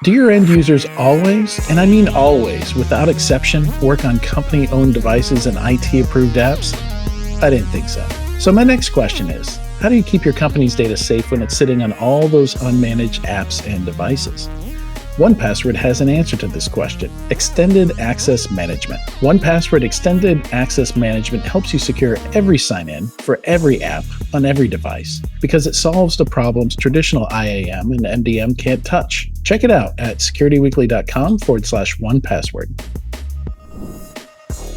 Do your end users always, and I mean always, without exception, work on company owned devices and IT approved apps? I didn't think so. So, my next question is, how do you keep your company's data safe when it's sitting on all those unmanaged apps and devices? 1Password has an answer to this question: Extended Access Management. 1Password Extended Access Management helps you secure every sign-in for every app on every device because it solves the problems traditional IAM and MDM can't touch. Check it out at securityweekly.com/1password.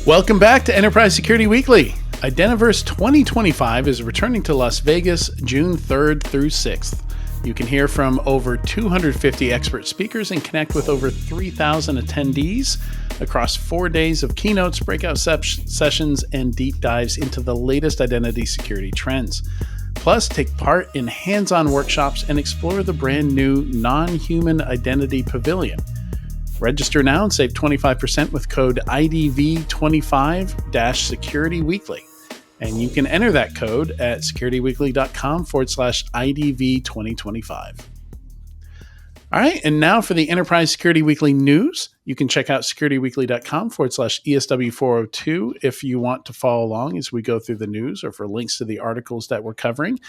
Welcome back to Enterprise Security Weekly. Identiverse 2025 is returning to Las Vegas June 3rd through 6th. You can hear from over 250 expert speakers and connect with over 3,000 attendees across 4 days of keynotes, breakout sessions, and deep dives into the latest identity security trends. Plus, take part in hands-on workshops and explore the brand new non-human identity pavilion. Register now and save 25% with code IDV25-SecurityWeekly. And you can enter that code at securityweekly.com/IDV2025. All right, and now for the Enterprise Security Weekly news. You can check out securityweekly.com/ESW402 if you want to follow along as we go through the news or for links to the articles that we're covering.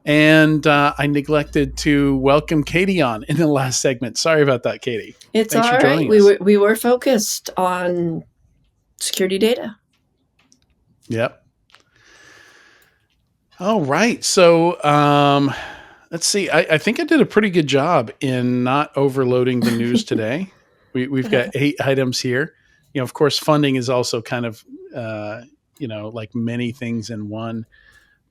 And I neglected to welcome Katie on in the last segment. Sorry about that, Katie. It's Thanks all for right. joining us. We were focused on security data. Yep. All right. So let's see. I think I did a pretty good job in not overloading the news today. We've got 8 items here. Of course, funding is also kind of, like many things in one.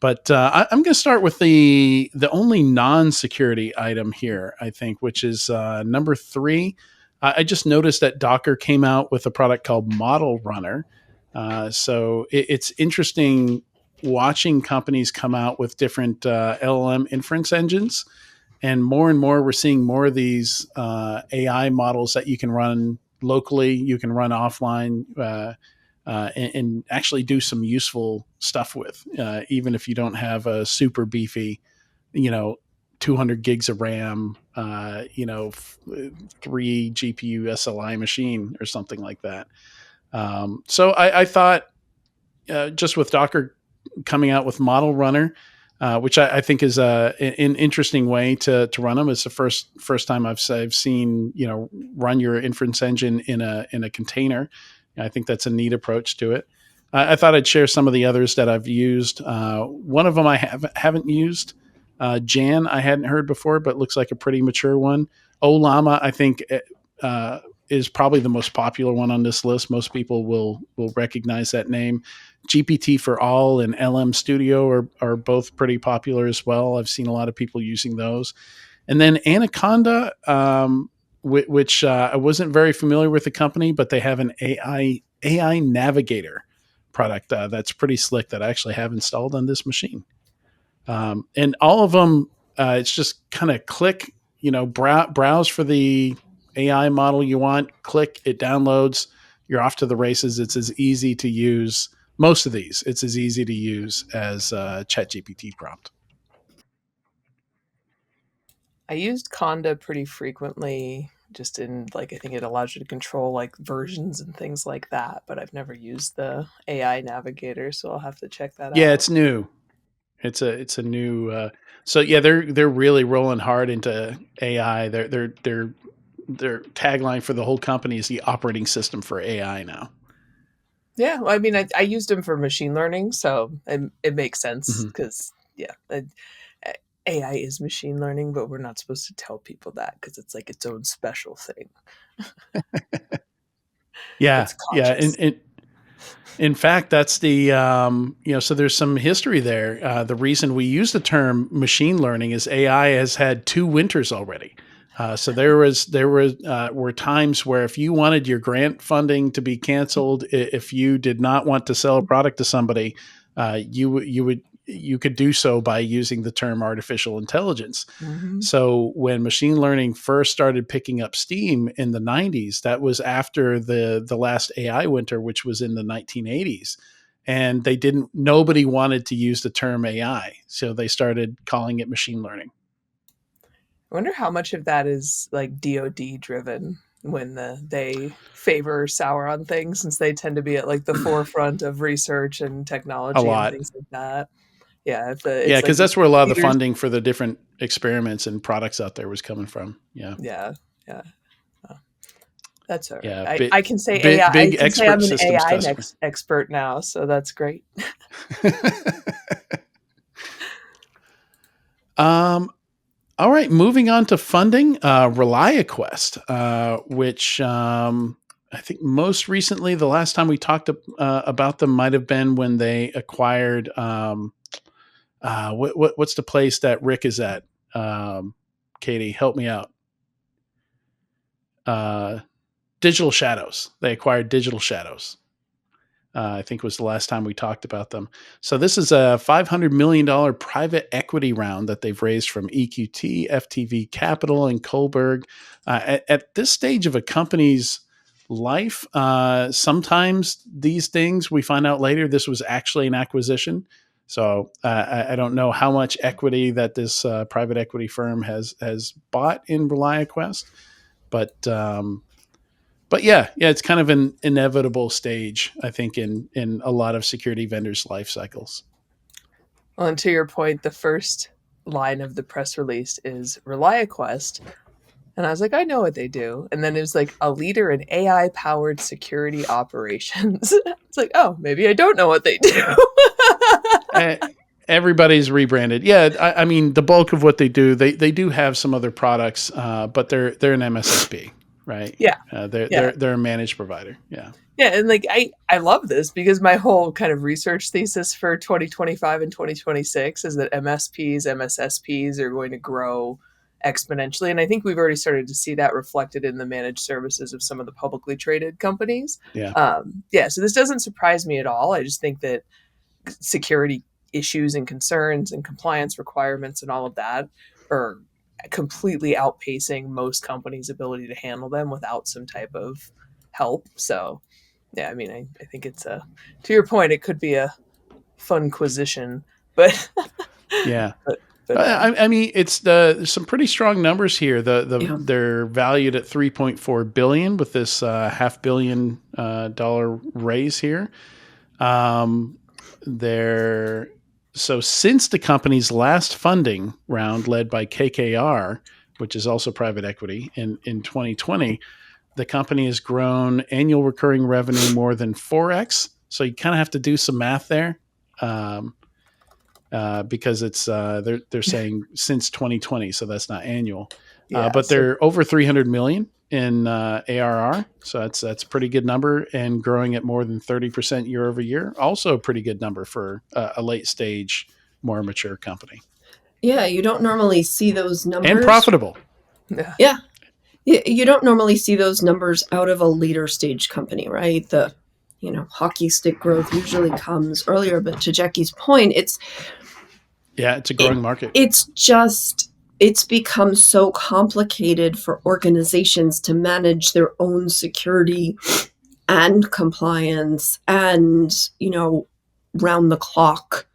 But I'm going to start with the only non-security item here, I think, which is number 3. I just noticed that Docker came out with a product called Model Runner. So it's interesting watching companies come out with different LLM inference engines. And more we're seeing more of these AI models that you can run locally, you can run offline, and actually do some useful stuff with, even if you don't have a super beefy, 200 gigs of RAM, 3 GPU SLI machine or something like that. So I thought just with Docker coming out with Model Runner, which I think is an interesting way to run them. It's the first time I've seen run your inference engine in a container. I think that's a neat approach to it. I thought I'd share some of the others that I've used. One of them I haven't used. Jan I hadn't heard before, but looks like a pretty mature one. Olama I think is probably the most popular one on this list. Most people will recognize that name. GPT for All and LM Studio are both pretty popular as well. I've seen a lot of people using those. And then Anaconda, which I wasn't very familiar with the company, but they have an AI Navigator product that's pretty slick that I actually have installed on this machine. And all of them, it's just kind of click, browse for the AI model you want, click, it downloads, you're off to the races. It's as easy to use. Most of these, it's as easy to use as ChatGPT prompt. I used Conda pretty frequently, just in I think it allows you to control versions and things like that, but I've never used the AI Navigator, so I'll have to check that out. Yeah, it's new. It's a new. So yeah, they're really rolling hard into AI. Their tagline for the whole company is the operating system for AI now. Yeah, well, I mean, I used them for machine learning, so it makes sense because AI is machine learning, but we're not supposed to tell people that because it's its own special thing. Yeah, in fact, that's the so there's some history there. The reason we use the term machine learning is AI has had 2 winters already. So there were times where if you wanted your grant funding to be canceled, if you did not want to sell a product to somebody, you could do so by using the term artificial intelligence. Mm-hmm. So when machine learning first started picking up steam in the 90s, that was after the last AI winter, which was in the 1980s. And nobody wanted to use the term AI. So they started calling it machine learning. I wonder how much of that is like DoD driven when they favor sour on things, since they tend to be at like the forefront of research and A technology and lot. things like that. Yeah, if Yeah, it's like because that's where a lot of the leaders. funding for the different experiments and products out there was coming from. Yeah. Yeah, yeah. Oh, that's all right. Yeah. I can say AI. Big, I big can say expert I'm an systems AI customer. expert now, so that's great. All right, moving on to funding, ReliaQuest, which I think most recently, the last time we talked about them might have been when they acquired what's the place that Rick is at? Katie, help me out. Digital Shadows. They acquired Digital Shadows. I think was the last time we talked about them. So this is a $500 million private equity round that they've raised from EQT, FTV Capital, and Kohlberg. At this stage of a company's life, sometimes these things we find out later, this was actually an acquisition. So I don't know how much equity that this private equity firm has bought in ReliaQuest, but yeah, it's kind of an inevitable stage, I think, in a lot of security vendors' life cycles. Well, and to your point, the first line of the press release is ReliaQuest. And I was like, I know what they do. And then it was like a leader in AI powered security operations. It's like, oh, maybe I don't know what they do. Everybody's rebranded. Yeah, I mean, the bulk of what they do, they do have some other products, but they're an MSSP, right? Yeah. They're a managed provider. Yeah. Yeah, and like I love this because my whole kind of research thesis for 2025 and 2026 is that MSPs, MSSPs are going to grow exponentially, and I think we've already started to see that reflected in the managed services of some of the publicly traded companies. Yeah. Yeah, so this doesn't surprise me at all. I just think that security issues and concerns and compliance requirements and all of that are completely outpacing most companies' ability to handle them without some type of help. So yeah, I mean, I think it's to your point, it could be a fun quisition, but Yeah. but I mean, it's there's some pretty strong numbers here. They're valued at 3.4 billion with this $500 million dollar raise here. So since the company's last funding round, led by KKR, which is also private equity, in 2020, the company has grown annual recurring revenue more than 4x. So you kind of have to do some math there. Because it's they're saying since 2020, so that's not annual. yeah, But they're over 300 million in ARR, so that's a pretty good number, and growing at more than 30% year over year. Also a pretty good number for a late stage, more mature company. Yeah, you don't normally see those numbers. And profitable. Yeah. You don't normally see those numbers out of a later stage company, right? The hockey stick growth usually comes earlier, but to Jackie's point, it's a growing market. It's become so complicated for organizations to manage their own security and compliance and, round the clock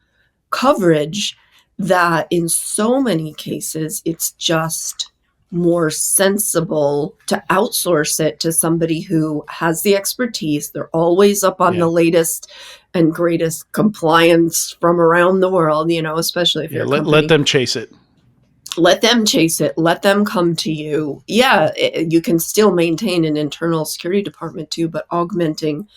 coverage that in so many cases, it's just more sensible to outsource it to somebody who has the expertise. They're always up on the latest and greatest compliance from around the world, especially if you're a company. Let them chase it. Let them chase it. Let them come to you. Yeah, you can still maintain an internal security department too, but augmenting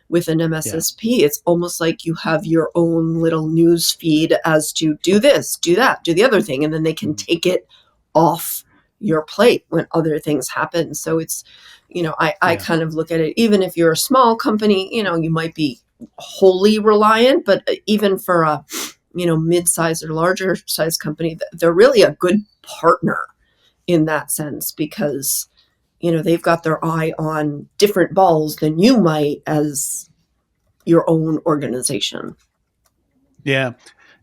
with an MSSP, it's almost like you have your own little news feed as to do this, do that, do the other thing, and then they can take it off your plate when other things happen. So it's, I kind of look at it, even if you're a small company, you might be wholly reliant, but even for a, mid-size or larger size company, they're really a good partner in that sense because, they've got their eye on different balls than you might as your own organization. Yeah.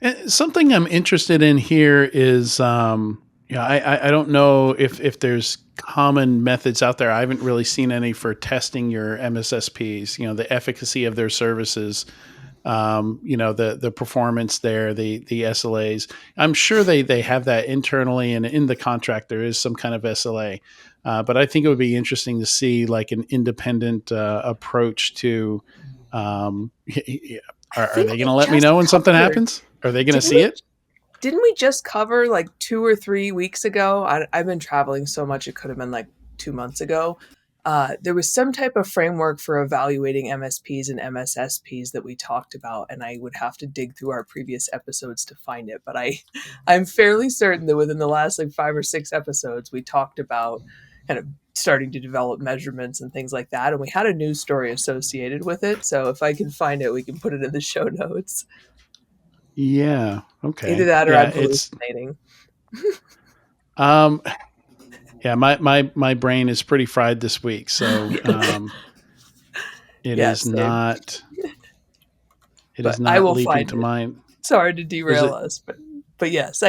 And something I'm interested in here is, I don't know if there's common methods out there. I haven't really seen any for testing your MSSPs, the efficacy of their services the performance there, the SLAs. I'm sure they have that internally, and in the contract there is some kind of SLA. But I think it would be interesting to see like an independent approach to. Are they going to let me know when something happens? Are they going to see it? Didn't we just cover like 2 or 3 weeks ago? I've been traveling so much, it could have been like 2 months ago. There was some type of framework for evaluating MSPs and MSSPs that we talked about, and I would have to dig through our previous episodes to find it. But I'm fairly certain that within the last like 5 or 6 episodes, we talked about kind of starting to develop measurements and things like that. And we had a news story associated with it. So if I can find it, we can put it in the show notes. Yeah. Okay. Either that or I'm hallucinating. Yeah, my brain is pretty fried this week, so it is not leaping to mind. Sorry to derail us, but yes,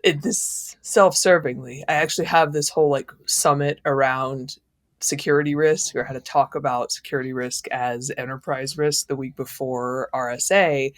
this self-servingly, I actually have this whole like summit around security risk, or how to talk about security risk as enterprise risk, the week before RSA.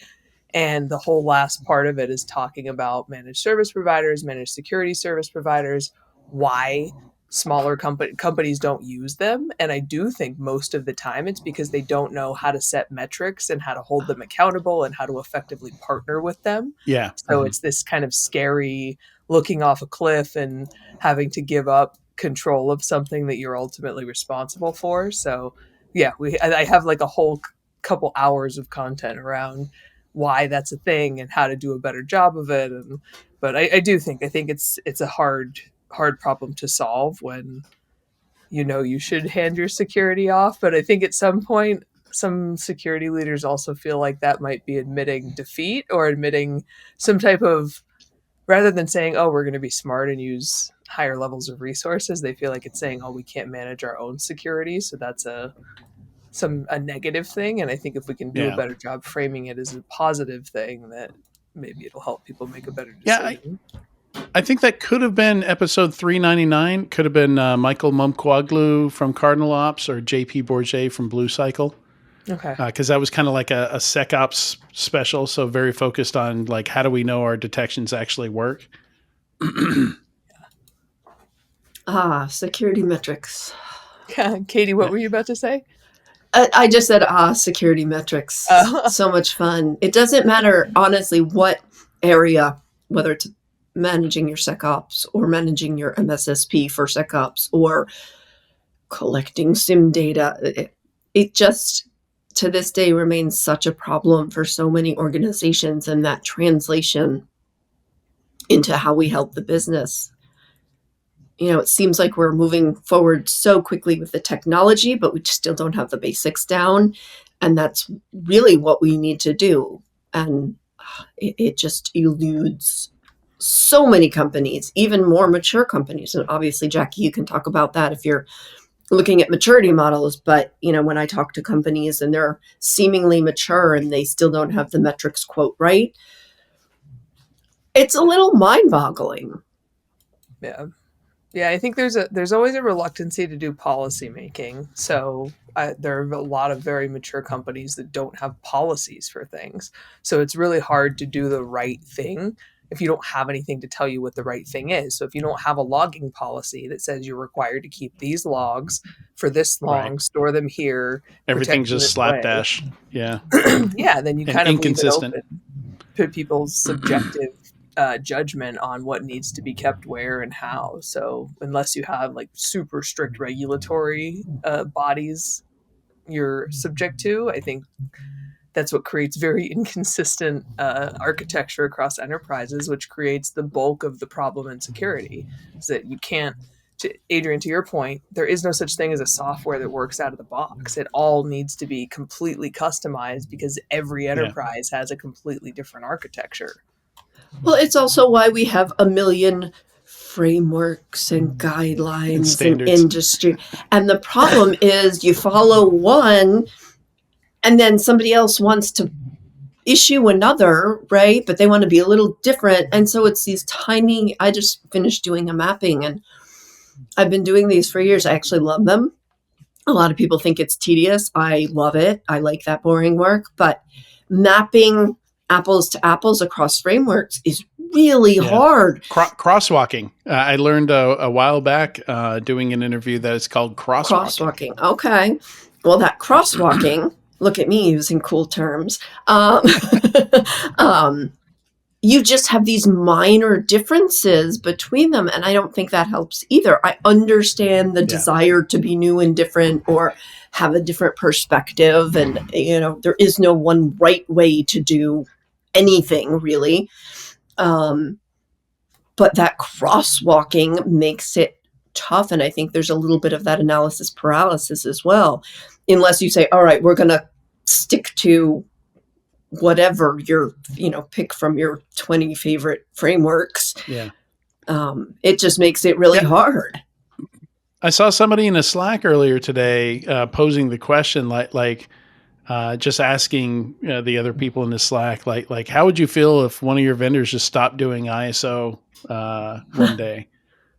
And the whole last part of it is talking about managed service providers, managed security service providers, why smaller companies don't use them. And I do think most of the time it's because they don't know how to set metrics and how to hold them accountable and how to effectively partner with them. Yeah. So it's this kind of scary looking off a cliff and having to give up control of something that you're ultimately responsible for. So yeah, I have like a whole couple hours of content around why that's a thing and how to do a better job of it. But I think it's a hard problem to solve when you should hand your security off. But I think at some point, some security leaders also feel like that might be admitting defeat or admitting some type of, rather than saying, oh, we're going to be smart and use higher levels of resources, they feel like it's saying, oh, we can't manage our own security. So that's a negative thing. And I think if we can do a better job framing it as a positive thing, that maybe it'll help people make a better decision. I think that could have been episode 399. Could have been Michael Mumkwaglu from Cardinal Ops or JP Bourget from Blue Cycle. Okay. Because that was kind of like a SecOps special. So very focused on like, how do we know our detections actually work? Security metrics. Yeah. Katie, what were you about to say? I just said, security metrics. So much fun. It doesn't matter, honestly, what area, whether it's managing your SecOps or managing your MSSP for SecOps or collecting SIM data. It just, to this day, remains such a problem for so many organizations, and that translation into how we help the business. It seems like we're moving forward so quickly with the technology, but we still don't have the basics down. And that's really what we need to do. And it just eludes so many companies, even more mature companies. And obviously, Jackie, you can talk about that if you're looking at maturity models. But, when I talk to companies and they're seemingly mature and they still don't have the metrics quote right, it's a little mind-boggling. Yeah. Yeah, I think there's always a reluctancy to do policy making. So there are a lot of very mature companies that don't have policies for things. So it's really hard to do the right thing if you don't have anything to tell you what the right thing is. So if you don't have a logging policy that says you're required to keep these logs for this long, store them here, everything's just slapdash. Yeah. Yeah, then you kind of inconsistent. leave it open to people's subjective judgment on what needs to be kept where and how. So unless you have like super strict regulatory bodies you're subject to, I think that's what creates very inconsistent architecture across enterprises, which creates the bulk of the problem in security. Is that you can't, Adrian, to your point, there is no such thing as a software that works out of the box. It all needs to be completely customized because every enterprise has a completely different architecture. Well, it's also why we have a million frameworks and guidelines and industry. And the problem is you follow one and then somebody else wants to issue another, right? But they want to be a little different. And so it's these tiny, I just finished doing a mapping and I've been doing these for years. I actually love them. A lot of people think it's tedious. I love it. I like that boring work, but mapping apples to apples across frameworks is really hard. Crosswalking. I learned a while back doing an interview that it's called crosswalking. Okay. Well, that crosswalking, look at me using cool terms. You just have these minor differences between them. And I don't think that helps either. I understand the desire to be new and different or have a different perspective. And, there is no one right way to do anything really. But that crosswalking makes it tough. And I think there's a little bit of that analysis paralysis as well. Unless you say, all right, we're going to stick to whatever your, pick from your 20 favorite frameworks. Yeah. It just makes it really hard. I saw somebody in a Slack earlier today posing the question, just asking the other people in the Slack, like, how would you feel if one of your vendors just stopped doing ISO one day?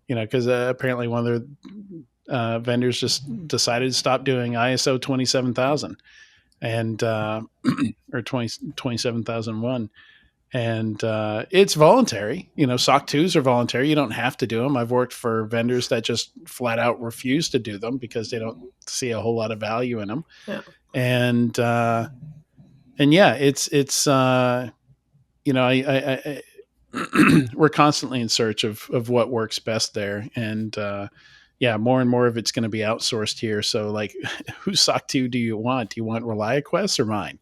Because apparently one of their vendors just decided to stop doing ISO 27000 and or 27001. And it's voluntary. SOC 2s are voluntary. You don't have to do them. I've worked for vendors that just flat out refuse to do them because they don't see a whole lot of value in them. Yeah. And it's we're constantly in search of what works best there. And more and more of it's going to be outsourced here. So whose SOC 2 do you want? Do you want ReliaQuest or mine?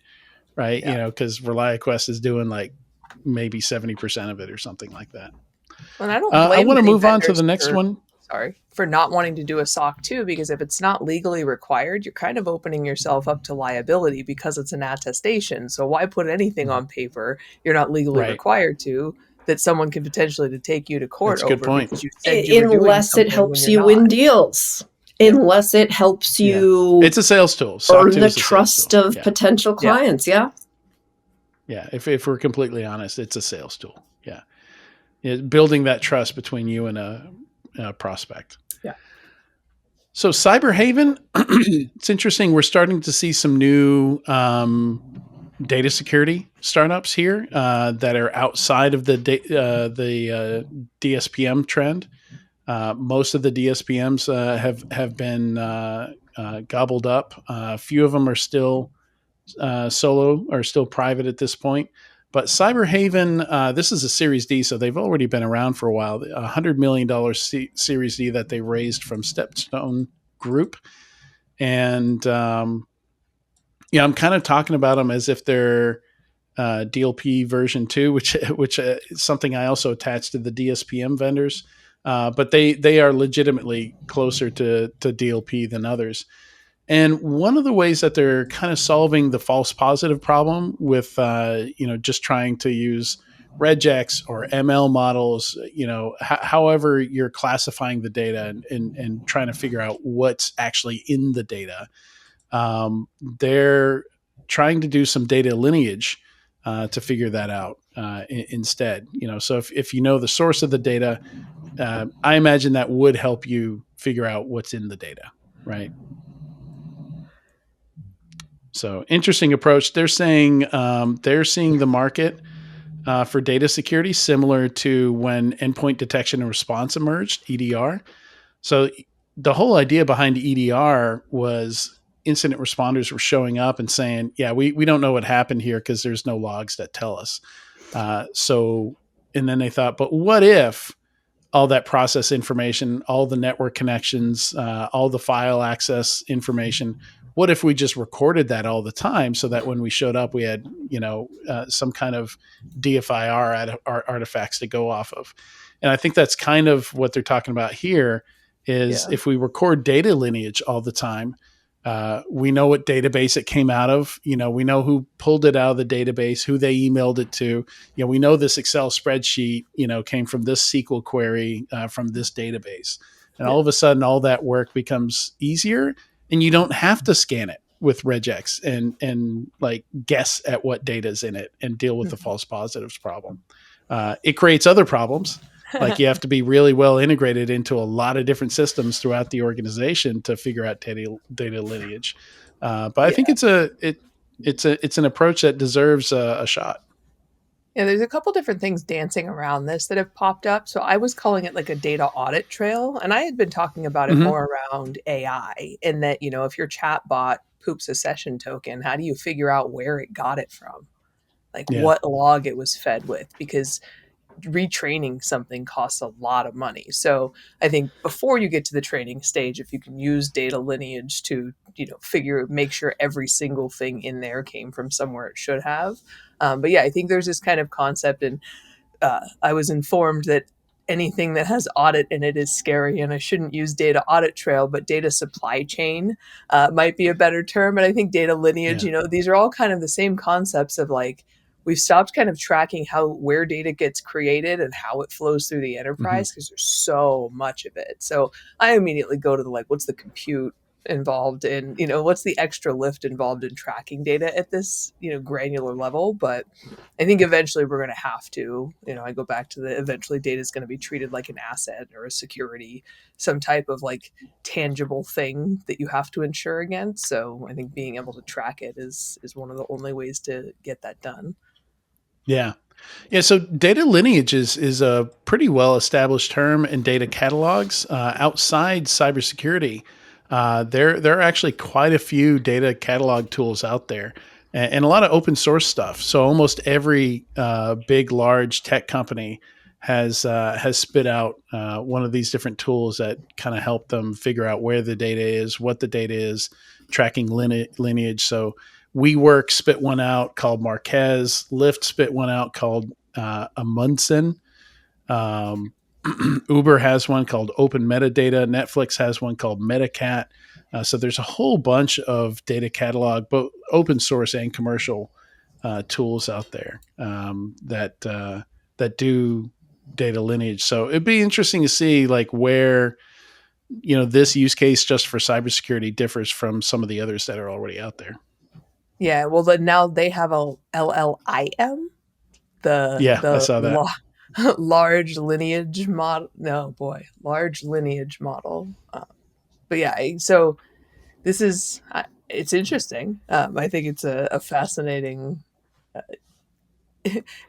Right. Yeah. Because ReliaQuest is doing maybe 70% of it or something like that. And I don't I want to move on to the next one. Sorry, for not wanting to do a SOC 2, because if it's not legally required, you're kind of opening yourself up to liability because it's an attestation. So why put anything on paper you're not legally required to, that someone could potentially take you to court That's a over good point. because you said you were unless it helps you win deals. Unless it helps you it's a sales tool. Earn the trust of potential clients. Yeah. If we're completely honest, it's a sales tool. Building that trust between you and a prospect. So Cyberhaven, it's interesting. We're starting to see some new data security startups here that are outside of the DSPM trend. Most of the DSPMs have been gobbled up. A few of them are still solo or still private at this point. But Cyberhaven, this is a Series D, so they've already been around for a while. $100 million Series D that they raised from Stepstone Group. And I'm kind of talking about them as if they're DLP version 2, which is something I also attached to the DSPM vendors. But they are legitimately closer to DLP than others. And one of the ways that they're kind of solving the false positive problem with, just trying to use regex or ML models, however you're classifying the data and trying to figure out what's actually in the data. They're trying to do some data lineage to figure that out instead. So if you know the source of the data, I imagine that would help you figure out what's in the data, right? So interesting approach. They're saying they're seeing the market for data security similar to when endpoint detection and response emerged, EDR. So the whole idea behind EDR was incident responders were showing up and saying, we don't know what happened here because there's no logs that tell us. And then they thought, but what if all that process information, all the network connections, all the file access information, what if we just recorded that all the time so that when we showed up, we had, some kind of DFIR artifacts to go off of? And I think that's kind of what they're talking about here is if we record data lineage all the time, we know what database it came out of. We know who pulled it out of the database, who they emailed it to. We know this Excel spreadsheet, came from this SQL query from this database. And all of a sudden, all that work becomes easier. And you don't have to scan it with regex and guess at what data is in it and deal with the false positives problem. It creates other problems, Like you have to be really well integrated into a lot of different systems throughout the organization to figure out data lineage. But I think Yeah. it's an approach that deserves a shot. Yeah, there's a couple different things dancing around this that have popped up. So I was calling it like a data audit trail, and I had been talking about it Mm-hmm. more around AI, in that, if your chat bot poops a session token, how do you figure out where it got it from? Like Yeah. what log it was fed with? Because retraining something costs a lot of money. So I think before you get to the training stage, if you can use data lineage to, make sure every single thing in there came from somewhere it should have. But yeah, I think there's this kind of concept, and I was informed that anything that has audit in it is scary, and I shouldn't use data audit trail, but data supply chain might be a better term. And I think data lineage, Yeah. these are all kind of the same concepts of like, we've stopped kind of tracking where data gets created and how it flows through the Mm-hmm. enterprise, because there's so much of it. So I immediately go to the like, what's the compute involved in, what's the extra lift involved in tracking data at this, granular level. But I think eventually we're going to have to, I go back to the eventually data is going to be treated like an asset or a security, some type of like tangible thing that you have to insure against. So I think being able to track it is one of the only ways to get that done. Yeah. Yeah, so data lineage is a pretty well established term in data catalogs. Outside cybersecurity, there are actually quite a few data catalog tools out there, and a lot of open source stuff. So almost every big, large tech company has spit out one of these different tools that kind of help them figure out where the data is, what the data is, tracking lineage. So WeWork spit one out called Marquez. Lyft spit one out called Amundsen. Um, Uber has one called Open Metadata. Netflix has one called Metacat. So there's a whole bunch of data catalog, both open source and commercial tools out there that do data lineage. So it'd be interesting to see like where this use case just for cybersecurity differs from some of the others that are already out there. Yeah, well, then now they have a LLIM, the Yeah, I the saw that. large lineage model. No, boy, large lineage model. But yeah, so this is it's interesting. I think it's a fascinating. Uh,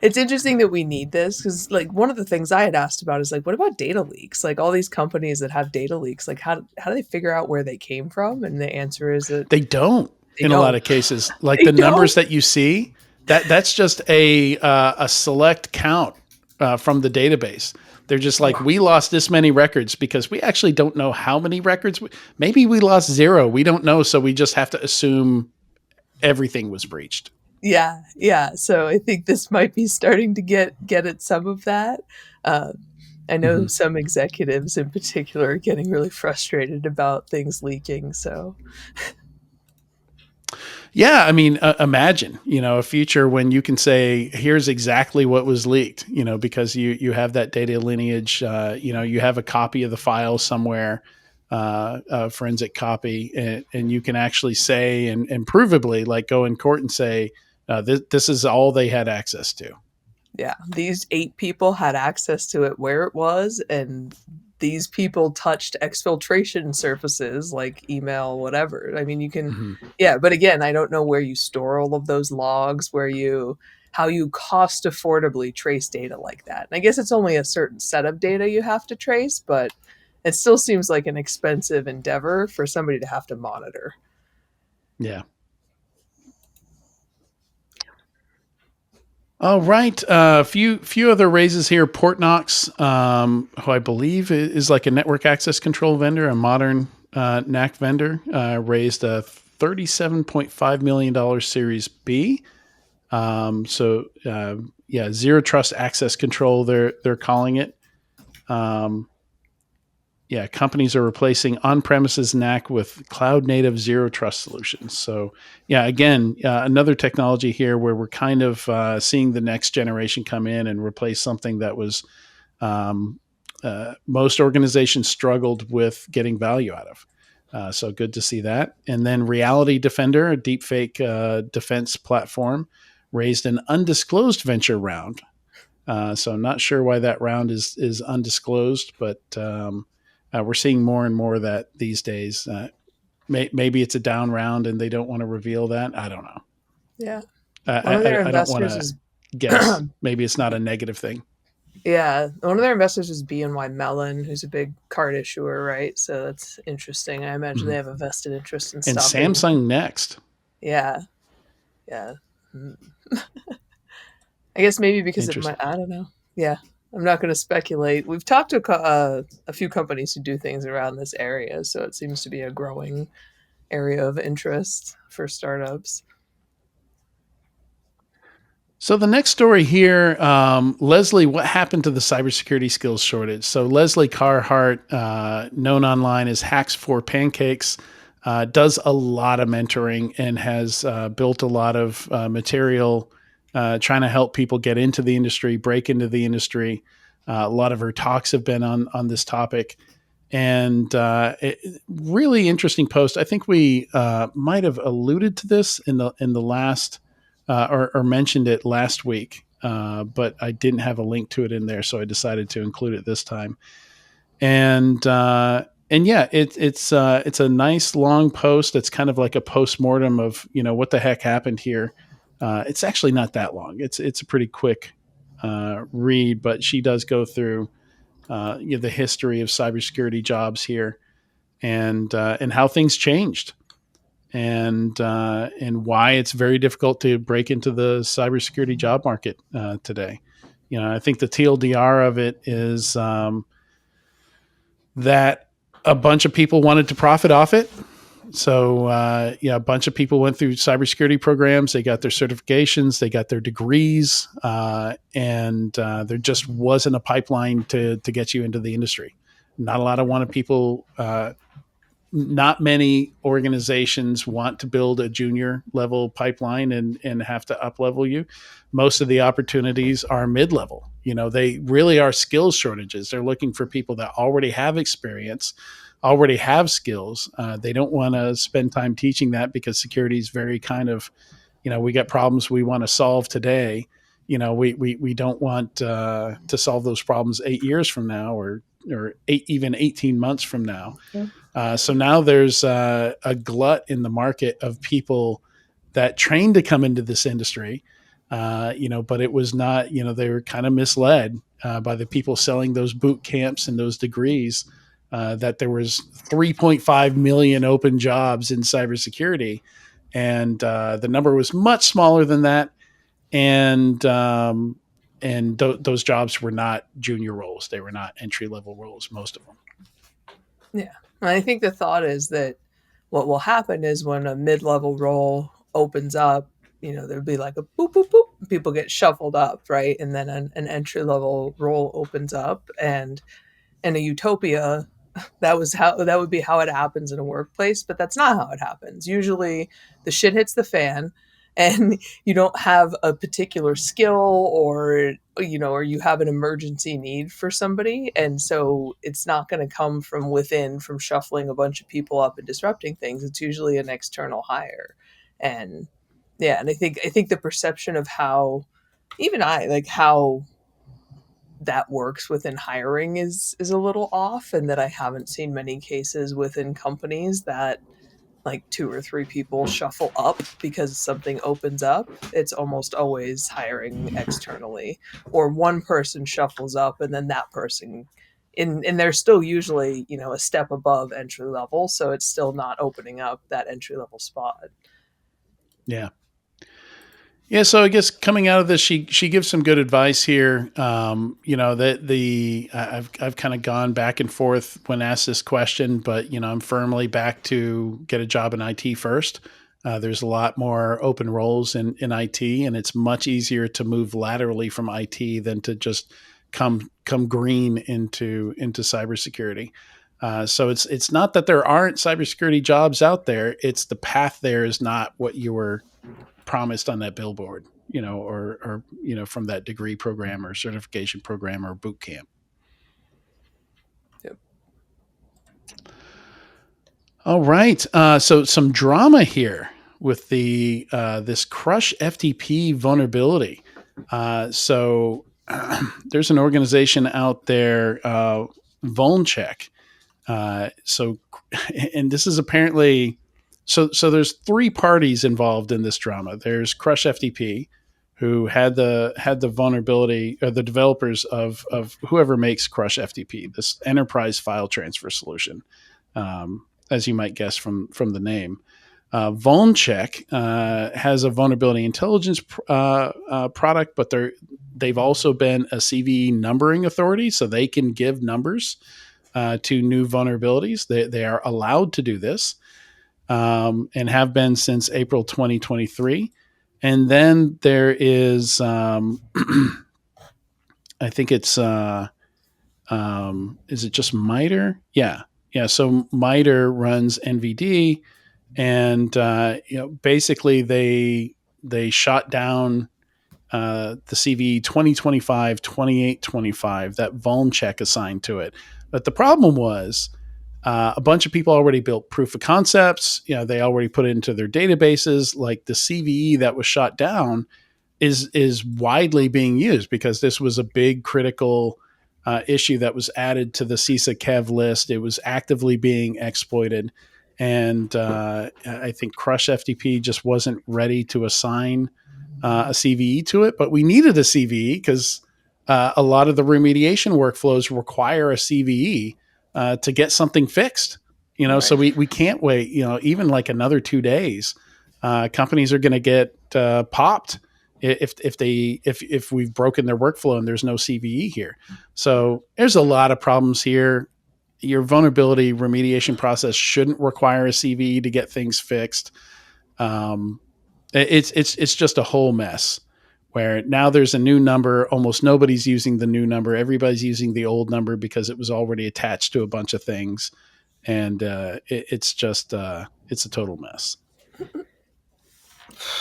it's interesting that we need this, because like one of the things I had asked about is like, what about data leaks? Like all these companies that have data leaks, like how do they figure out where they came from? And the answer is that They don't they in a lot don't. of cases. Like They the don't. numbers that you see, that's just a select count from the database. They're just like, we lost this many records because we actually don't know how many records. Maybe we lost zero. We don't know. So we just have to assume everything was breached. Yeah, yeah. So I think this might be starting to get at some of that. Uh, I know Mm-hmm. some executives in particular are getting really frustrated about things leaking. So Yeah, I mean, imagine a future when you can say, "Here's exactly what was leaked," because you have that data lineage. You have a copy of the file somewhere, a forensic copy, and you can actually say and provably, like, go in court and say, "This is all they had access to." yeah, these 8 people had access to it where it was, and these people touched exfiltration surfaces like email, whatever. I mean, you can, Mm-hmm. yeah, but again, I don't know where you store all of those logs, how you cost affordably trace data like that. And I guess it's only a certain set of data you have to trace, but it still seems like an expensive endeavor for somebody to have to monitor. Yeah. All right. A few other raises here. Portnox, who I believe is like a network access control vendor, a modern NAC vendor, raised a $37.5 million Series B. Yeah, zero trust access control. They're calling it. Yeah, companies are replacing on-premises NAC with cloud-native zero trust solutions. So, yeah, again, another technology here where we're kind of seeing the next generation come in and replace something that was um, most organizations struggled with getting value out of. So good to see that. And then Reality Defender, a deepfake defense platform, raised an undisclosed venture round So I'm not sure why that round is undisclosed, but we're seeing more and more of that these days. Maybe it's a down round and they don't want to reveal that. I don't know. Yeah. One of their I don't want investors to is guess. Maybe it's not a negative thing. yeah, one of their investors is BNY Mellon, who's a big card issuer, right? So that's interesting. I imagine they Mhm. have a vested interest in And stopping. Samsung next. Yeah, yeah. Mm. I guess maybe because it might. Interesting. I don't know. Yeah, I'm not going to speculate. We've talked to a few companies who do things around this area, so it seems to be a growing area of interest for startups. So the next story here, Leslie, what happened to the cybersecurity skills shortage? So Leslie Carhart, known online as Hacks for Pancakes, does a lot of mentoring and has built a lot of material trying to help people get into the industry, break into the industry. A lot of her talks have been on this topic. And really interesting post. I think we might have alluded to this in the last or mentioned it last week, but I didn't have a link to it in there, so I decided to include it this time. And yeah, it's a nice long post. It's kind of like a postmortem of what the heck happened here. It's actually not that long. It's a pretty quick read, but she does go through the history of cybersecurity jobs here and how things changed and why it's very difficult to break into the cybersecurity job market today. I think the TLDR of it is that a bunch of people wanted to profit off it. So, a bunch of people went through cybersecurity programs. They got their certifications, they got their degrees, and there just wasn't a pipeline to get you into the industry. Not a lot of wanted people. Not many organizations want to build a junior level pipeline and have to up level you. Most of the opportunities are mid level. They really are skills shortages. They're looking for people that already have experience, already have skills. They don't want to spend time teaching that because security is very kind of, we got problems we want to solve today. We don't want to solve those problems 8 years from now or even 18 months from now. Yeah. So now there's a glut in the market of people that trained to come into this industry, but it was not, they were kind of misled by the people selling those boot camps and those degrees that there was 3.5 million open jobs in cybersecurity. And the number was much smaller than that. And those jobs were not junior roles. They were not entry level roles, most of them. Yeah. And I think the thought is that what will happen is when a mid-level role opens up, there'll be like a boop, boop, boop, people get shuffled up, right? And then an entry-level role opens up, and in a utopia, that would be how it happens in a workplace, but that's not how it happens. Usually the shit hits the fan and you don't have a particular skill or you have an emergency need for somebody, and so it's not going to come from within from shuffling a bunch of people up and disrupting things. It's usually an external hire. And yeah, and I think the perception of how even I like how that works within hiring is a little off, and that I haven't seen many cases within companies that like two or three people shuffle up because something opens up. It's almost always hiring externally, or one person shuffles up and then that person and they're still usually, a step above entry level, so it's still not opening up that entry level spot. Yeah. Yeah, so I guess coming out of this, she gives some good advice here. I've kind of gone back and forth when asked this question, but I'm firmly back to get a job in IT first. There's a lot more open roles in IT, and it's much easier to move laterally from IT than to just come green into cybersecurity. So it's not that there aren't cybersecurity jobs out there; it's the path there is not what you were promised on that billboard, or from that degree program or certification program or boot camp. Yep. All right. So some drama here with the this Crush FTP vulnerability. So there's an organization out there, Vulncheck. So, and this is apparently so. There's three parties involved in this drama. There's Crush FTP, who had the vulnerability, or the developers of whoever makes Crush FTP, this enterprise file transfer solution, as you might guess from the name. Vulncheck has a vulnerability intelligence product, but they've also been a CVE numbering authority, so they can give numbers to new vulnerabilities. They are allowed to do this, and have been since April 2023. And then there is, I think it's, is it just MITRE? Yeah. So MITRE runs NVD, and basically they shot down the CVE 2025-2825 that Vulncheck assigned to it. But the problem was, a bunch of people already built proof of concepts. They already put it into their databases. Like the CVE that was shot down is widely being used because this was a big critical issue that was added to the CISA Kev list. It was actively being exploited, and I think Crush FTP just wasn't ready to assign a CVE to it. But we needed a CVE because a lot of the remediation workflows require a CVE to get something fixed. Right. So we can't wait. Even like another 2 days, companies are going to get popped if we've broken their workflow and there's no CVE here. So there's a lot of problems here. Your vulnerability remediation process shouldn't require a CVE to get things fixed. It's just a whole mess, where now there's a new number. Almost nobody's using the new number. Everybody's using the old number because it was already attached to a bunch of things. And it's just, it's a total mess.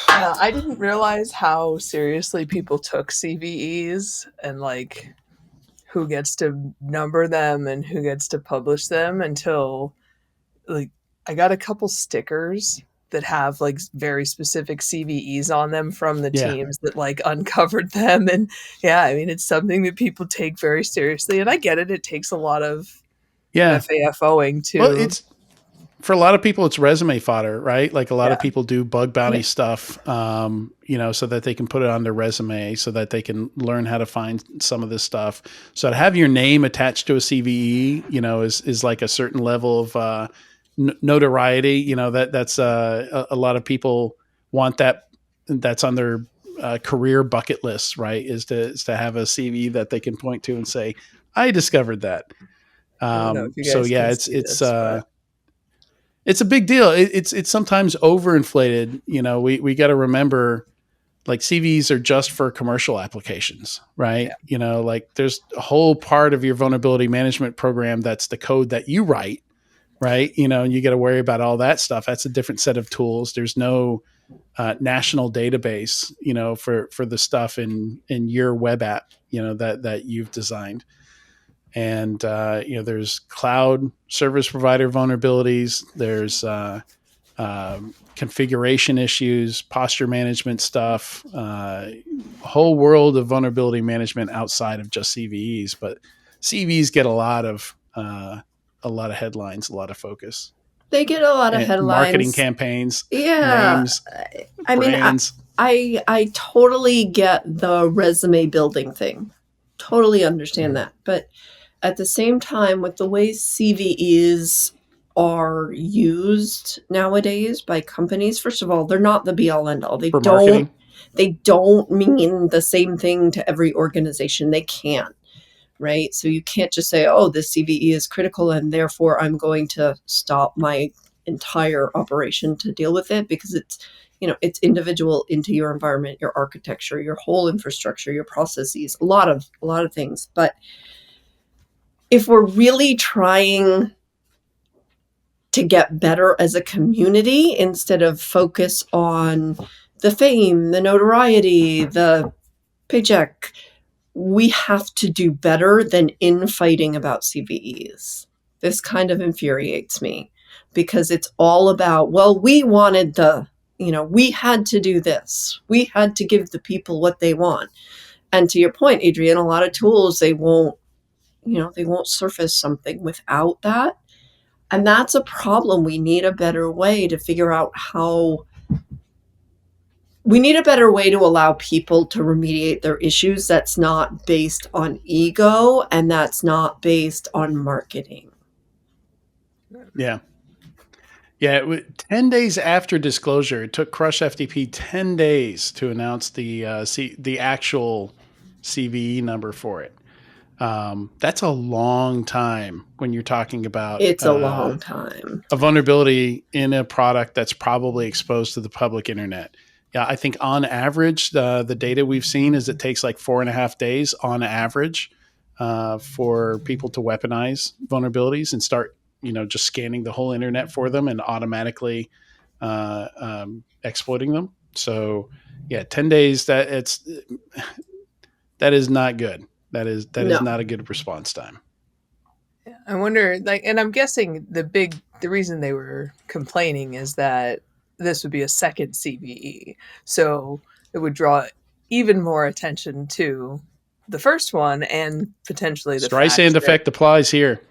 I didn't realize how seriously people took CVEs and like who gets to number them and who gets to publish them until like I got a couple stickers that have like very specific CVEs on them from the teams that like uncovered them. And it's something that people take very seriously. And I get it. It takes a lot of FAFOing to. Well, for a lot of people, it's resume fodder, right? Like a lot of people do bug bounty stuff, so that they can put it on their resume, so that they can learn how to find some of this stuff. So to have your name attached to a CVE, is like a certain level of notoriety. That's a lot of people want that. That's on their career bucket list, right? Is to have a CV that they can point to and say, "I discovered that." It's a big deal. It's sometimes overinflated. We got to remember, like, CVs are just for commercial applications, right? Like there's a whole part of your vulnerability management program that's the code that you write, right? And you got to worry about all that stuff. That's a different set of tools. There's no national database, for the stuff in your web app, that you've designed. And there's cloud service provider vulnerabilities. There's configuration issues, posture management stuff, a whole world of vulnerability management outside of just CVEs. But CVEs get a lot of headlines, a lot of focus. They get a lot of headlines, marketing campaigns, names, brands. I totally get the resume building thing. Totally understand that, but at the same time, with the way CVEs are used nowadays by companies, first of all, they're not the be all end all. They don't mean the same thing to every organization. They can't, right? So you can't just say, oh, this CVE is critical and therefore I'm going to stop my entire operation to deal with it, because it's individual into your environment, your architecture, your whole infrastructure, your processes, a lot of things. But if we're really trying to get better as a community, instead of focus on the fame, the notoriety, the paycheck, we have to do better than infighting about CVEs. This kind of infuriates me, because it's all about, well, we wanted we had to do this. We had to give the people what they want. And to your point, Adrian, a lot of tools, they won't surface something without that. And that's a problem. We need a better way to figure out we need a better way to allow people to remediate their issues that's not based on ego and that's not based on marketing. Yeah. Yeah, 10 days after disclosure, it took Crush FTP 10 days to announce the actual CVE number for it. That's a long time when you're talking about It's a long time. a vulnerability in a product that's probably exposed to the public internet. Yeah, I think on average, the data we've seen is it takes like 4.5 days on average for people to weaponize vulnerabilities and start, just scanning the whole internet for them and automatically exploiting them. So, yeah, 10 days. That is not good. That is not a good response time. Yeah, I wonder, and I'm guessing the reason they were complaining is that this would be a second CVE, so it would draw even more attention to the first one and potentially the Streisand effect applies here.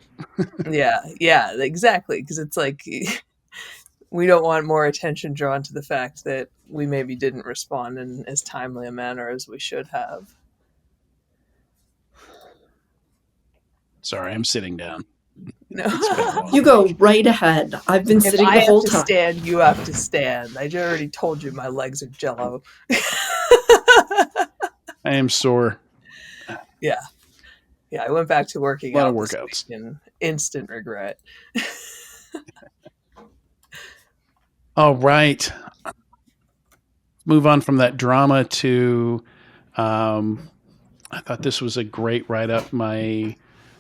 Yeah, exactly, because it's like we don't want more attention drawn to the fact that we maybe didn't respond in as timely a manner as we should have. Sorry, I'm sitting down. No. You go right ahead. I've been sitting the whole time. If I have to stand, you have to stand. I already told you my legs are jello. I am sore. Yeah, I went back to working out. A lot of workouts. In instant regret. All right. Move on from that drama to, I thought this was a great write-up.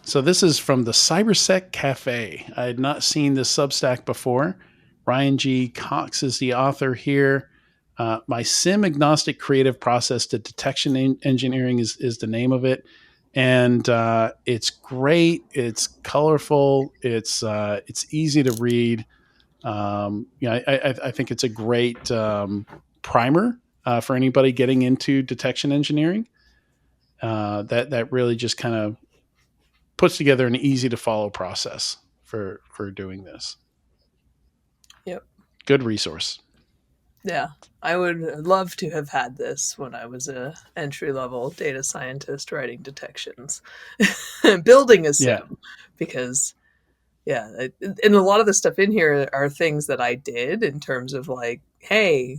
So this is from the CyberSec Cafe. I had not seen this Substack before. Ryan G. Cox is the author here. My SIEM-agnostic creative process to detection engineering is the name of it. And it's great. It's colorful. It's easy to read. I think it's a great primer for anybody getting into detection engineering. That really just kind of puts together an easy to follow process for doing this. Yep. Good resource. Yeah, I would love to have had this when I was a entry-level data scientist writing detections, building a SIEM, because and a lot of the stuff in here are things that I did in terms of like, hey,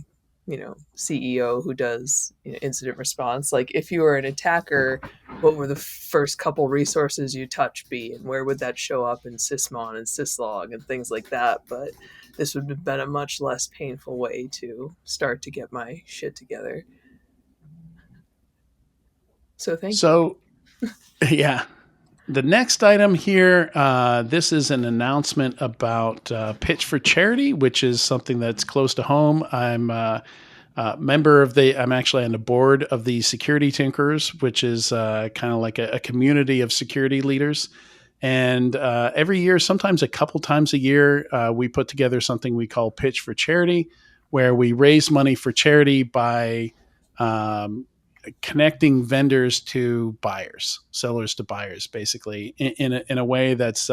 CEO who does incident response. Like, if you were an attacker, what were the first couple resources you touch be, and where would that show up in sysmon and syslog and things like that? But this would have been a much less painful way to start to get my shit together. So thank you. Yeah. The next item here, this is an announcement about Pitch for Charity, which is something that's close to home. I'm a member of I'm actually on the board of the Security Tinkers, which is kind of like a community of security leaders. And every year, sometimes a couple times a year, we put together something we call Pitch for Charity, where we raise money for charity by connecting vendors to buyers, sellers to buyers, basically in a way that's,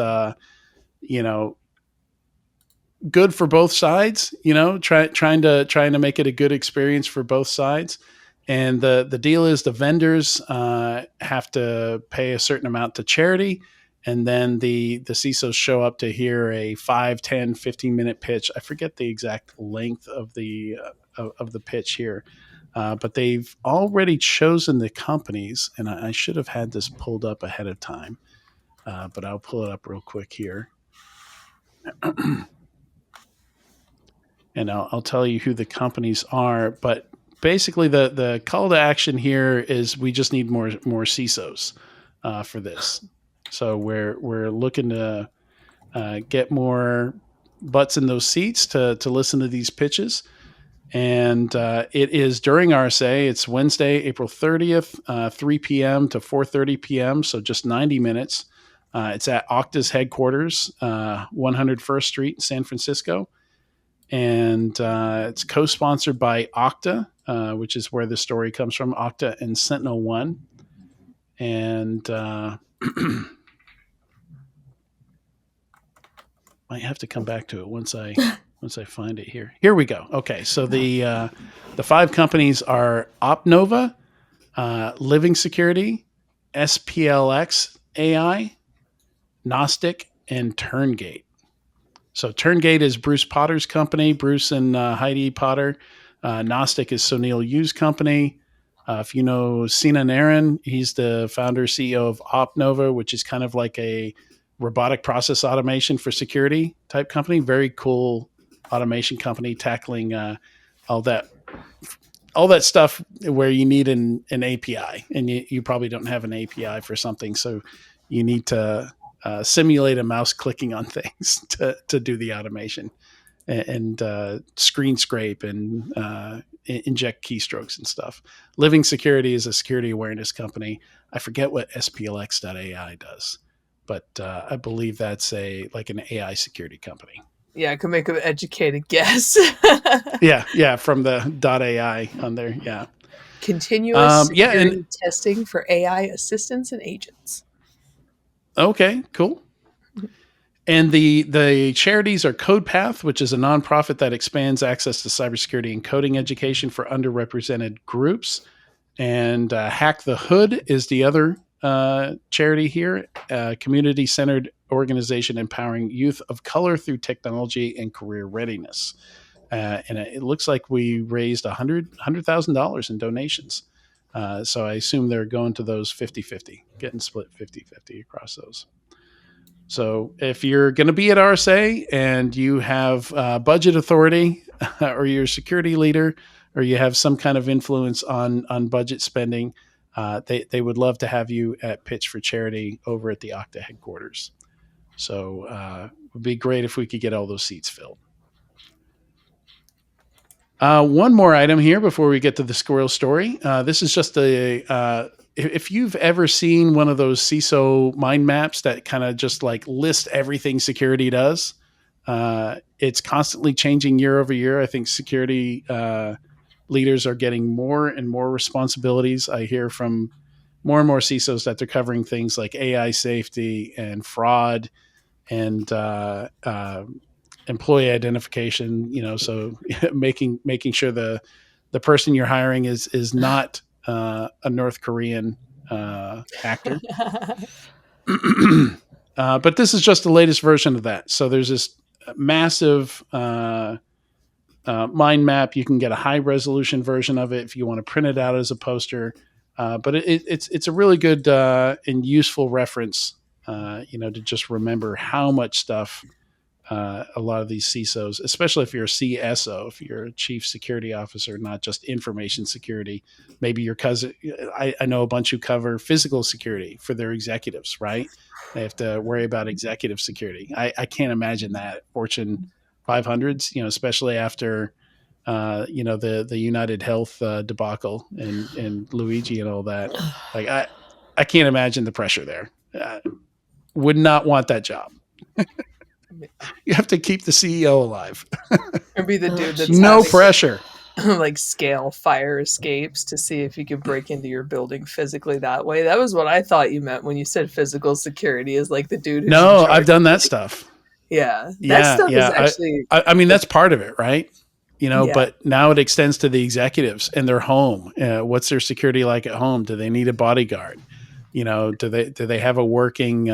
good for both sides, trying to make it a good experience for both sides. And the deal is the vendors have to pay a certain amount to charity. And then the CISOs show up to hear a 5, 10, 15-minute pitch. I forget the exact length of the pitch here. But they've already chosen the companies, and I should have had this pulled up ahead of time, but I'll pull it up real quick here. And I'll tell you who the companies are. But basically, the call to action here is we just need more CISOs for this. So we're looking to get more butts in those seats to listen to these pitches. And it is during RSA. It's Wednesday, April 30th, 3 p.m. to 4:30 p.m., so just 90 minutes. It's at Okta's headquarters, 101st Street in San Francisco. And it's co-sponsored by Okta, which is where the story comes from, Okta and Sentinel-1. And might have to come back to it once I find it here. Here we go. Okay, so the 5 companies are Opnova, Living Security, SPLX AI, Gnostic, and Turngate. So Turngate is Bruce Potter's company, Bruce and Heidi Potter. Gnostic is Sunil Yu's company. If you know Sinan Aaron, he's the founder, CEO of Opnova, which is kind of like a robotic process automation for security type company. Very cool automation company tackling all that stuff where you need an API, and you probably don't have an API for something, so you need to simulate a mouse clicking on things to do the automation and screen scrape and inject keystrokes and stuff. Living Security is a security awareness company. I forget what SPLX.ai does, but I believe that's like an AI security company. Yeah, I could make an educated guess. yeah, from the .ai on there. Yeah. Continuous security testing for AI assistants and agents. Okay, cool. And the charities are CodePath, which is a nonprofit that expands access to cybersecurity and coding education for underrepresented groups. And Hack the Hood is the other charity here, a community-centered organization empowering youth of color through technology and career readiness. And it looks like we raised $100,000 in donations. So I assume they're going to those 50-50, getting split 50-50 across those. So if you're going to be at RSA and you have budget authority or you're a security leader or you have some kind of influence on budget spending, they would love to have you at Pitch for Charity over at the Okta headquarters. So it would be great if we could get all those seats filled. One more item here before we get to the squirrel story. This is just if you've ever seen one of those CISO mind maps that kind of just like list everything security does, it's constantly changing year over year. I think security leaders are getting more and more responsibilities. I hear from more and more CISOs that they're covering things like AI safety and fraud and employee identification. So making sure the person you're hiring is not a North Korean actor. But this is just the latest version of that. So there's this massive mind map. You can get a high resolution version of it if you want to print it out as a poster. But it's a really good and useful reference, to just remember how much stuff a lot of these CISOs, especially if you're a CSO, if you're a chief security officer, not just information security, maybe your cousin. I know a bunch who cover physical security for their executives, right? They have to worry about executive security. I can't imagine that Fortune 500s, especially after, the United Health debacle and Luigi and all that. Like I can't imagine the pressure there. Would not want that job. You have to keep the CEO alive. Or be the dude that's no pressure. Like scale fire escapes to see if you could break into your building physically that way. That was what I thought you meant when you said physical security, is like the dude who's No, I've done that stuff. Yeah. That stuff is actually I mean, that's part of it, right? But now it extends to the executives and their home. What's their security like at home? Do they need a bodyguard? Do they have a working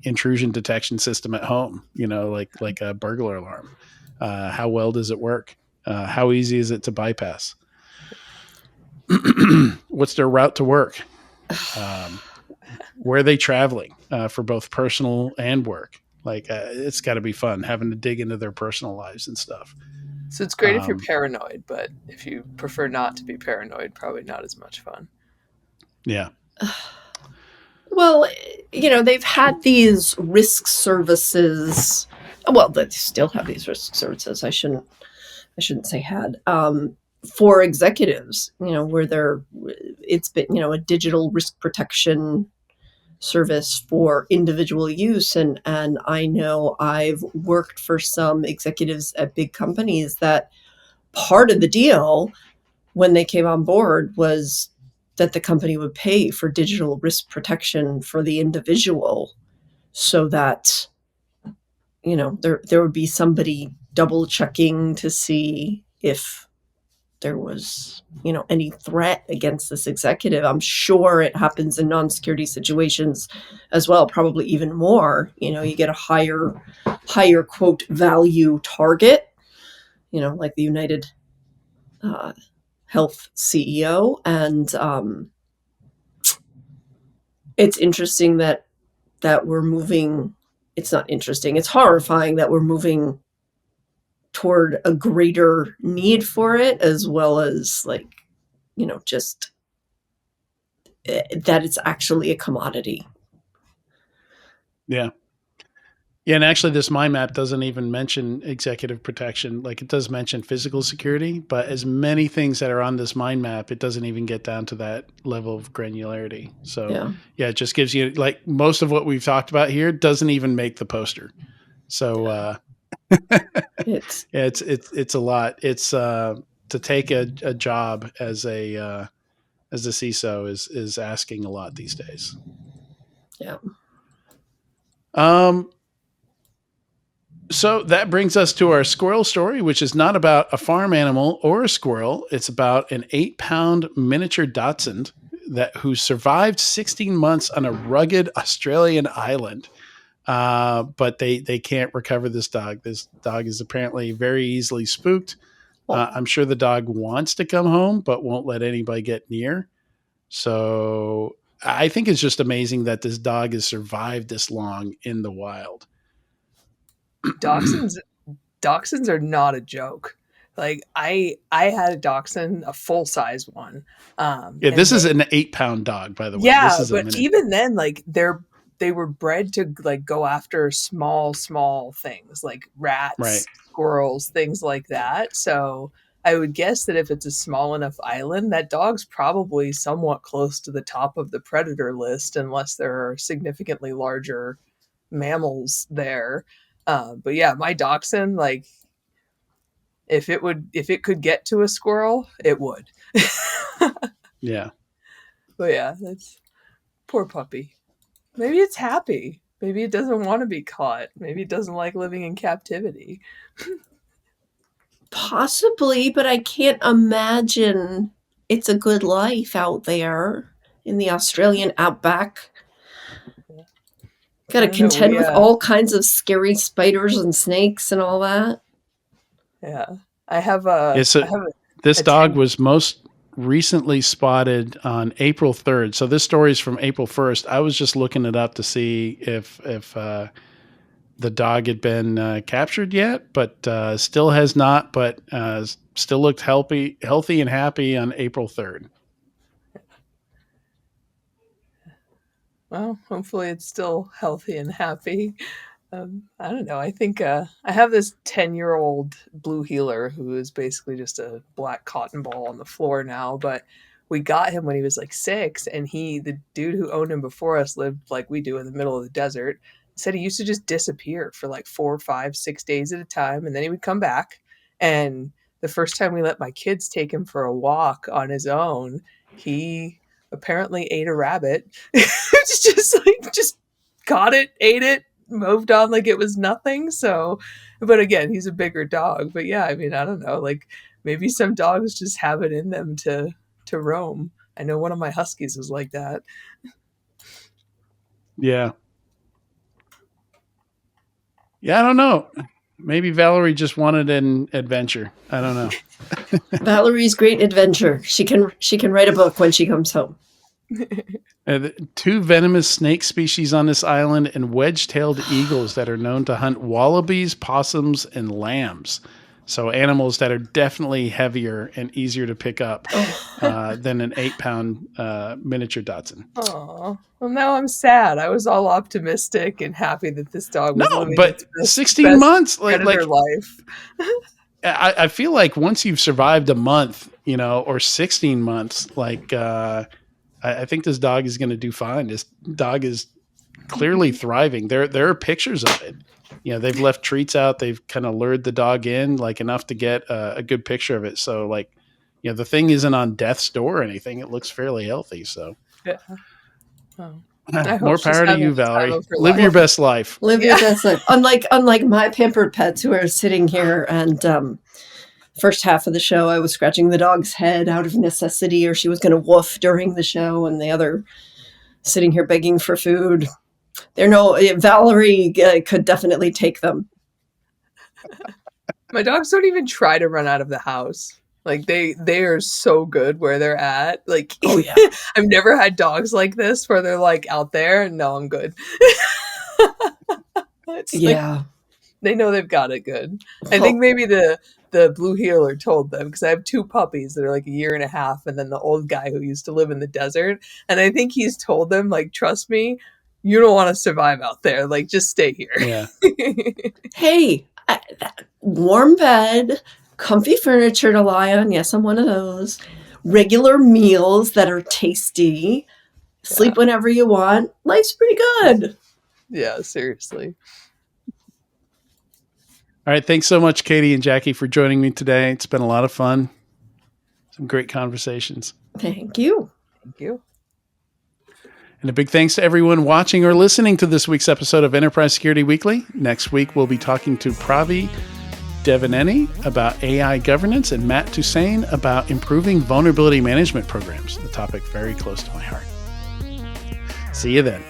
intrusion detection system at home, like a burglar alarm? How well does it work? How easy is it to bypass? What's their route to work? Where are they traveling for both personal and work? It's got to be fun having to dig into their personal lives and stuff. So it's great if you're paranoid, but if you prefer not to be paranoid, probably not as much fun. Yeah. Well, they've had these risk services. Well, they still have these risk services. I shouldn't say had, for executives, where it's been, a digital risk protection service for individual use. And I know I've worked for some executives at big companies that part of the deal when they came on board was that the company would pay for digital risk protection for the individual, so that, you know, there would be somebody double checking to see if there was, you know, any threat against this executive. I'm sure it happens in non-security situations as well, probably even more. You know, you get a higher quote value target, you know, like the United Health CEO. And it's interesting that we're moving. It's not interesting. It's horrifying that we're moving toward a greater need for it, as well as, like, you know, just that it's actually a commodity. Yeah. Yeah, and actually this mind map doesn't even mention executive protection. Like, it does mention physical security, but as many things that are on this mind map, it doesn't even get down to that level of granularity. So yeah, it just gives you, like, most of what we've talked about here doesn't even make the poster. So it's a lot. It's to take a job as a CISO is asking a lot these days. Yeah. So that brings us to our squirrel story, which is not about a farm animal or a squirrel. It's about an 8-pound miniature Dachshund who survived 16 months on a rugged Australian island. But they can't recover this dog. This dog is apparently very easily spooked. I'm sure the dog wants to come home, but won't let anybody get near. So I think it's just amazing that this dog has survived this long in the wild. Dachshunds are not a joke. Like, I had a dachshund, a full size one. Yeah, this is an 8-pound dog, by the way. Yeah, this is but even then, like, they were bred to, like, go after small things like rats, right, squirrels, things like that. So I would guess that if it's a small enough island, that dog's probably somewhat close to the top of the predator list, unless there are significantly larger mammals there. But yeah, my dachshund, like, if it could get to a squirrel, it would. yeah. But yeah, that's poor puppy. Maybe it's happy. Maybe it doesn't want to be caught. Maybe it doesn't like living in captivity. Possibly, but I can't imagine it's a good life out there in the Australian outback. Got to contend with all kinds of scary spiders and snakes and all that. Yeah. I have a... This dog was most recently spotted on April 3rd. So this story is from April 1st. I was just looking it up to see if the dog had been captured yet, but still has not, but still looked healthy and happy on April 3rd. Well, hopefully it's still healthy and happy. I don't know. I think I have this 10-year-old blue heeler who is basically just a black cotton ball on the floor now, but we got him when he was like 6, and the dude who owned him before us lived like we do in the middle of the desert. Said he used to just disappear for like 4, 5, 6 days at a time, and then he would come back. And the first time we let my kids take him for a walk on his own, he apparently ate a rabbit. just caught it, ate it, moved on like it was nothing. So, but again, he's a bigger dog. But yeah, I mean, I don't know. Like, maybe some dogs just have it in them to roam. I know one of my huskies was like that. Yeah. Yeah, I don't know. Maybe Valerie just wanted an adventure. I don't know. Valerie's great adventure. She can write a book when she comes home. 2 venomous snake species on this island, and wedge-tailed eagles that are known to hunt wallabies, possums, and lambs. So animals that are definitely heavier and easier to pick up than an 8-pound miniature Dachshund. Oh, well, now I'm sad. I was all optimistic and happy that this dog was living but its 16 months, like life. I feel like once you've survived a month, or 16 months, like I think this dog is going to do fine. This dog is clearly thriving. There are pictures of it. They've left treats out. They've kind of lured the dog in like enough to get a good picture of it. So like, the thing isn't on death's door or anything. It looks fairly healthy. So Yeah. Oh. More power to you, Valerie. Live life. your best life. Live your best life. Unlike my pampered pets who are sitting here and first half of the show, I was scratching the dog's head out of necessity, or she was going to woof during the show, and the other sitting here begging for food. Valerie could definitely take them. My dogs don't even try to run out of the house. Like they are so good where they're at. Like, oh yeah, I've never had dogs like this where they're like out there. No, I'm good. Yeah, like, they know they've got it good. I think maybe the blue heeler told them, because I have 2 puppies that are like 1.5 years, and then the old guy who used to live in the desert. And I think he's told them, like, trust me, you don't want to survive out there. Like, just stay here. Yeah. Hey, warm bed, comfy furniture to lie on. Yes, I'm one of those. Regular meals that are tasty. Sleep whenever you want. Life's pretty good. Yeah, seriously. All right. Thanks so much, Katie and Jackie, for joining me today. It's been a lot of fun. Some great conversations. Thank you. Thank you. And a big thanks to everyone watching or listening to this week's episode of Enterprise Security Weekly. Next week, we'll be talking to Pravi Devaneni about AI governance and Matt Toussaint about improving vulnerability management programs, a topic very close to my heart. See you then.